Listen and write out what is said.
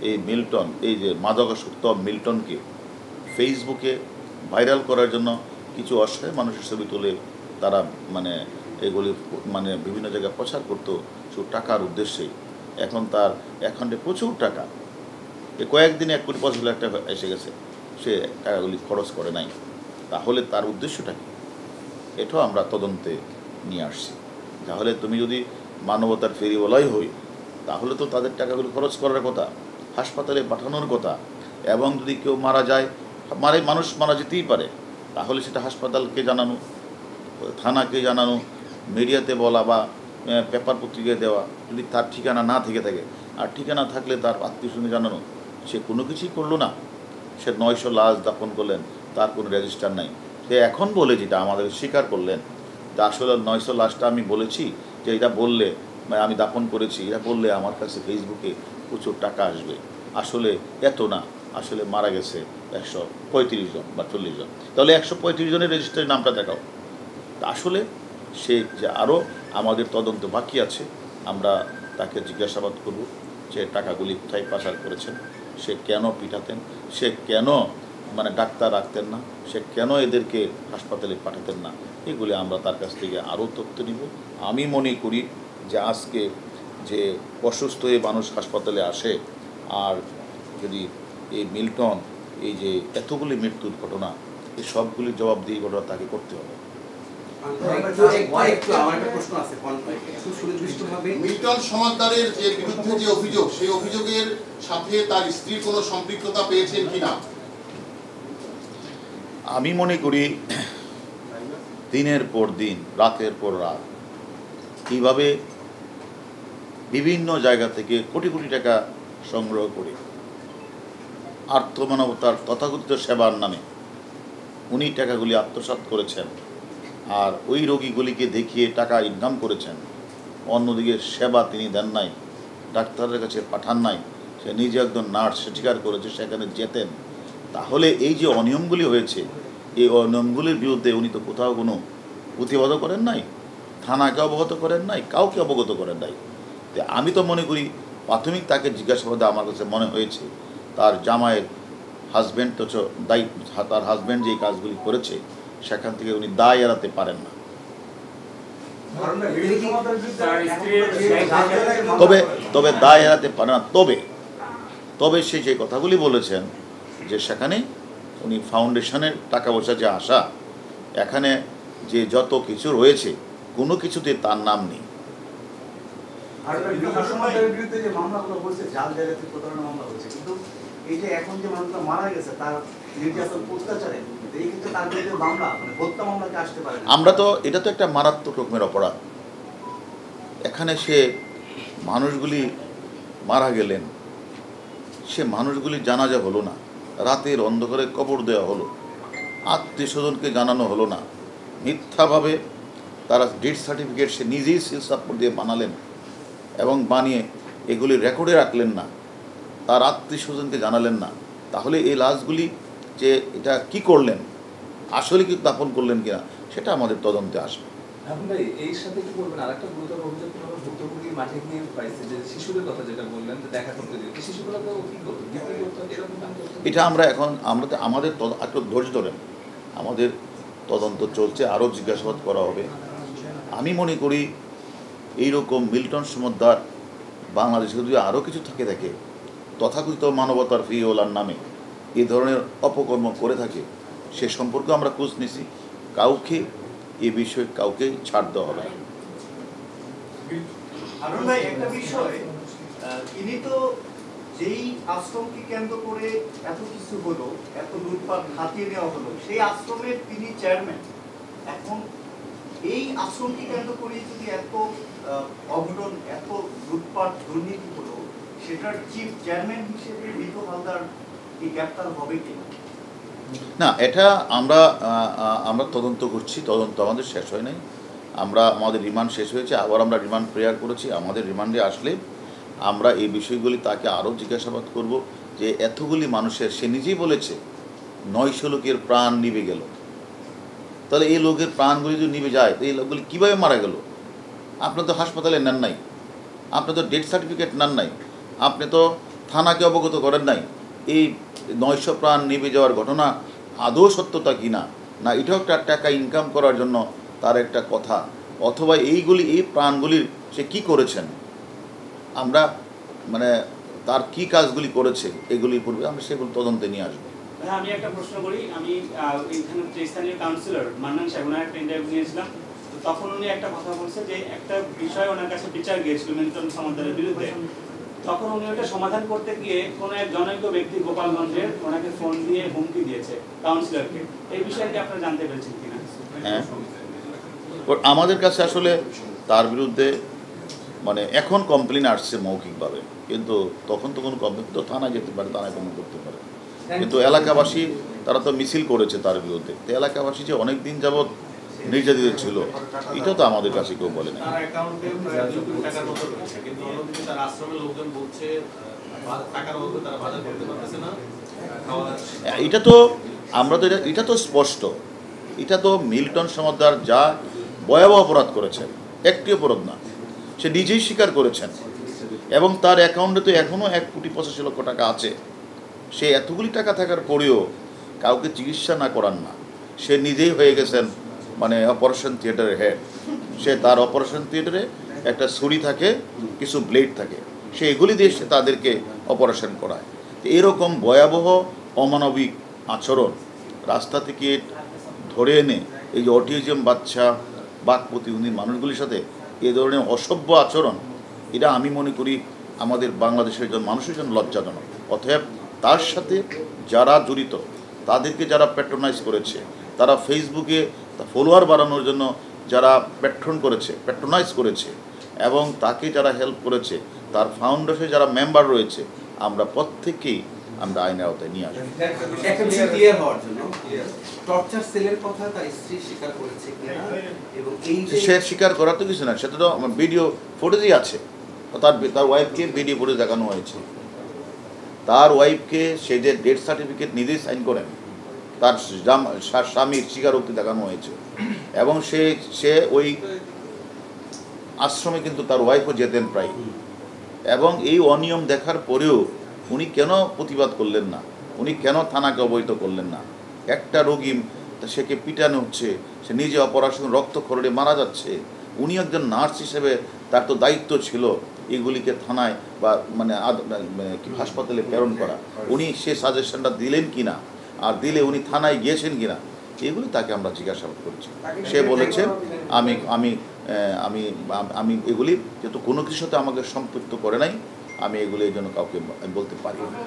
এই মিল্টন, এই যে মাদকাসক্ত মিল্টনকে ফেসবুকে ভাইরাল করার জন্য কিছু অসহায় মানুষের ছবি তুলে তারা মানে এগুলি মানে বিভিন্ন জায়গায় প্রচার করতো শুধু টাকার উদ্দেশ্যেই। এখন তার অ্যাকাউন্টে প্রচুর টাকা, কয়েকদিনে 1,50,00,000 টাকা এসে গেছে, সে টাকাগুলি খরচ করে নাই। তাহলে তার উদ্দেশ্যটা কি? এটাও আমরা তদন্তে নিয়ে আসছি। তাহলে তুমি যদি মানবতার ফেরিওয়ালাই হই, তাহলে তো তাদের টাকাগুলি খরচ করার কথা, হাসপাতালে পাঠানোর কথা। এবং যদি কেউ মারা যায়, মানুষ মারা যেতেই পারে, তাহলে সেটা হাসপাতালকে জানানো, থানাকে জানানো, মিডিয়াতে বলা বা পেপার পত্রিকায় দেওয়া। যদি তার ঠিকানা না থেকে থাকে, আর ঠিকানা থাকলে তার আত্মীয়স্বজনকে জানানো। সে কোনো কিছুই করলো না, সে 900 লাশ দাফন করলেন, তার কোনো রেজিস্টার নাই। সে এখন বলে যেটা আমাদের স্বীকার করলেন যে আসলে 900 লাশটা আমি বলেছি যে এটা বললে আমি দাফন করেছি, এটা বললে আমার কাছে ফেসবুকে প্রচুর টাকা আসবে। আসলে এত না, আসলে মারা গেছে 135 জন বা 40 জন। তাহলে 135 জনের রেজিস্টারের নামটা দেখাও। তা আসলে সে যে আরও আমাদের তদন্ত বাকি আছে, আমরা তাকে জিজ্ঞাসাবাদ করব যে টাকাগুলি কোথায় পাচার করেছেন, সে কেন পিটাতেন, সে কেন মানে ডাক্তার রাখতেন না, সে কেন এদেরকে হাসপাতালে পাঠাতেন না। এগুলি আমরা তার কাছ থেকে আরও তথ্য নিব। আমি মনে করি যে আজকে যে অসুস্থ হয়ে মানুষ হাসপাতালে আসে, আর যদি এই মিল্টন এই যে এতগুলি মৃত্যুর ঘটনা, এই সবগুলির জবাবদিহি ঘটনা তাকে করতে হবে। মিল্টন সমাদদারের যে বিরুদ্ধে যে অভিযোগ, সেই অভিযোগের সাথে তার স্ত্রীর কোনো সম্পৃক্ততা পেয়েছেন কিনা? আমি মনে করি দিনের পর দিন, রাতের পর রাত এইভাবে বিভিন্ন জায়গা থেকে কোটি কোটি টাকা সংগ্রহ করে আর্থমানবতার তথাকথিত সেবার নামে উনি টাকাগুলি আত্মসাৎ করেছেন, আর ওই রোগীগুলিকে দেখিয়ে টাকা ইনকাম করেছেন। অন্যদিকে সেবা তিনি দেন নাই, ডাক্তারের কাছে পাঠান নাই। সে নিজে একজন নার্স, সে স্বীকার করেছে সেখানে যেতেন। তাহলে এই যে অনিয়মগুলি হয়েছে, এই অনিয়মগুলির বিরুদ্ধে উনি তো কোথাও কোনো প্রতিবাদও করেন নাই, থানাকে অবগত করেন নাই, কাউকে অবগত করেন নাই। তো আমি তো মনে করি প্রাথমিক তাকে জিজ্ঞাসাবাদে আমার কাছে মনে হয়েছে তার জামাইয়ের হাজব্যান্ড তো দায়ী, তার হাজব্যান্ড যে কাজগুলি করেছে সেখান থেকে উনি দায় এড়াতে পারেন না। তবে দায় এড়াতে পারে না। তবে সে যে কথাগুলি বলেছেন যে সেখানে উনি ফাউন্ডেশনের টাকা পয়সা যে আসা, এখানে যে যত কিছু রয়েছে কোনো কিছুতে তার নাম নেই। আমরা তো এটা তো একটা মারাত্মক রকমের অপরাধ। এখানে সে মানুষগুলি মারা গেলেন, সে মানুষগুলির জানাজা হলো না, রাতের অন্ধকারে কবর দেওয়া হলো, আত্মীয় স্বজনকে জানানো হলো না, মিথ্যাভাবে তারা ডেথ সার্টিফিকেট সে নিজেই সিল সাপোর্ট দিয়ে বানালেন এবং বানিয়ে এগুলি রেকর্ডে রাখলেন না, তার আত্মীয় স্বজনকে জানালেন না। তাহলে এই লাশগুলি যে এটা কি করলেন, আসলে কি দাফন করলেন কিনা, সেটা আমাদের তদন্তে আসবে। ভাই এই সাথে কি বলবেন আরেকটা গুরুতর অভিযোগ আমরা ভুক্তভোগী মাঠে নিয়ে পাইছে যে শিশুদের কথা যেটা বললেন যে দেখা করতে দিন, এই শিশুগুলোকে কি করতে এটা আমরা এখন আমাদের একটু ধৈর্য ধরেন, আমাদের তদন্ত চলছে, আরও জিজ্ঞাসাবাদ করা হবে। আমি মনে করি এইরকম মিল্টন সমদ্দার বাংলাদেশে যদি আরও কিছু থাকে তথাকথিত মানবতার ফিওলার নামে এই ধরনের অপকর্ম করে থাকে, সে সম্পর্কে আমরা খোঁজ নিছি। কাউকে এ বিষয়ে কাউকে ছাড় দেওয়া হবে না। একটা বিষয়, ইনি তো যেই আশ্রমকে কেন্দ্র করে এত কিছু হলো, এত লুটপাট হাতিয়ে নেওয়া হলো, সেই আশ্রমের তিনি চেয়ারম্যান। এখন এই আশ্রমকে কেন্দ্র করে যদি এত অঘটন, এত লুটপাট দুর্নীতি হলো, সেটার চিফ চেয়ারম্যান হিসেবে মৃত হালদার কি গ্রেপ্তার হবে কিনা? না, এটা আমরা তদন্ত করছি, তদন্ত আমাদের শেষ হয় নাই। আমাদের রিমান্ড শেষ হয়েছে, আবার আমরা রিমান্ড প্রেয়ার করেছি। আমাদের রিমান্ডে আসলে আমরা এই বিষয়গুলি তাকে আরও জিজ্ঞাসাবাদ করব যে এতগুলি মানুষের, সে নিজেই বলেছে 900 লোকের প্রাণ নিভে গেল। তাহলে এই লোকের প্রাণগুলি যদি নিভে যায়, তো এই লোকগুলি কীভাবে মারা গেল? আপনি তো হাসপাতালে নেন নাই, আপনি তো ডেথ সার্টিফিকেট নেন নাই, আপনি তো থানাকে অবগত করেন নাই। এই 900 প্রাণ নিভে যাওয়ার ঘটনা আদৌ সত্যতা কি না, না এটাও একটা টাকা ইনকাম করার জন্য তার একটা কথা, অথবা এই প্রাণগুলির সে কি করেছেন, আমরা মানে তার কি কাজগুলি করেছে এগুলির পূর্বে আমরা সেগুলো তদন্তে নিয়ে আসবো। ভাই, আমি একটা প্রশ্ন করি। আমি এখানে যে স্থানীয় কাউন্সিলর মান্নান সাহেব, ওনার একটা ইন্টারভিউ নিয়েছিলাম, তো তখন উনি একটা কথা বলছে যে একটা বিষয় ওনার কাছে বিচার গিয়েছিল মিল্টন সমাদারের বিরুদ্ধে। তখন উনি ওটা সমাধান করতে গিয়ে কোনো এক জনৈক ব্যক্তি গোপালগঞ্জের ওনাকে ফোন দিয়ে হুমকি দিয়েছে কাউন্সিলরকে। এই বিষয়টি আপনারা জানতে পেরেছেন কিনা? হ্যাঁ, আমাদের কাছে আসলে তার বিরুদ্ধে মানে এখন কমপ্লেন আসছে মৌখিকভাবে, কিন্তু তখন তো কোনো কমপ্লেন, তো থানায় যেতে পারে, থানায় কমপ্লেন করতে পারে, কিন্তু এলাকাবাসী তারা তো মিছিল করেছে তার বিরুদ্ধে। তো এলাকাবাসী যে অনেক দিন যাবৎ নির্যাতিত ছিল এটা তো আমাদের কাছে কেউ বলে না। তার অ্যাকাউন্টে প্রায় 2 কোটি টাকার মতো রয়েছে, কিন্তু অন্যদিকে তার আশ্রমের লোকজন বলছে টাকার অভাবে তারা বাজার করতে পারতেছে না। এটা তো আমরা তো এটা তো স্পষ্ট, এটা তো মিল্টন সমাদ্দার যা ভয়াবহ অপরাধ করেছেন, একটি অপরাধ না, সে নিজেই স্বীকার করেছেন, এবং তার অ্যাকাউন্টে তো এখনও 1,85,00,000 টাকা আছে। সে এতগুলি টাকা থাকার পরেও কাউকে চিকিৎসা না করান না, সে নিজেই হয়ে গেছেন মানে অপারেশন থিয়েটারের হেড। সে তার অপারেশন থিয়েটারে একটা ছুরি থাকে, কিছু ব্লেড থাকে, সে এগুলি দিয়ে সে তাদেরকে অপারেশন করায়। তো এরকম ভয়াবহ অমানবিক আচরণ রাস্তা থেকে ধরে এনে এই যে অটিজম বাচ্চা, বাক প্রতিবন্ধী মানুষগুলির সাথে এ ধরনের অসভ্য আচরণ, এটা আমি মনে করি আমাদের বাংলাদেশের মানুষের জন্য লজ্জাজনক। অতএব তার সাথে যারা জড়িত, তাদেরকে যারা প্যাট্রোনাইজ করেছে, তারা ফেসবুকে ফলোয়ার বাড়ানোর জন্য যারা প্যাট্রোনাইজ করেছে, এবং তাকে যারা হেল্প করেছে, তার ফাউন্ডেশনে যারা মেম্বার রয়েছে, আমরা প্রত্যেকেই আমরা আইনের আওতায় নিয়ে আসবো। একটা বিষয় ক্লিয়ার হওয়ার জন্য, টর্চার সেলের কথা তার স্ত্রী স্বীকার করেছে কিনা, এবং এই সে স্বীকার করার তো কিছু না, সেটা তো ভিডিও ফুটেজই আছে। তার ওয়াইফকে ভিডিও ফুটেজ দেখানো হয়েছে, তার ওয়াইফকে সে যে ডেথ সার্টিফিকেট নিজেই সাইন করেন, তার স্বামীর স্বীকারোক্তি দেখানো হয়েছে, এবং সে ওই আশ্রমে কিন্তু তার ওয়াইফও যেতেন প্রায়। এবং এই অনিয়ম দেখার পরেও উনি কেন প্রতিবাদ করলেন না, উনি কেন থানাকে অবহিত করলেন না? একটা রোগী সেকে পিটানো হচ্ছে, সে নিজে অপারেশন রক্তক্ষরণে মারা যাচ্ছে, উনি একজন নার্স হিসেবে তার তো দায়িত্ব ছিল এগুলিকে থানায় বা মানে হাসপাতালে প্রেরণ করা। উনি সে সাজেশনটা দিলেন কি না, আর দিলে উনি থানায় গিয়েছেন কি না, এগুলি তাকে আমরা জিজ্ঞাসাবাদ করছি। সে বলেছে আমি আমি আমি আমি এগুলি যেহেতু কোনো কিছুতে আমাকে সম্পৃক্ত করে নাই, আমি এগুলি এই জন্য কাউকে বলতে পারি না।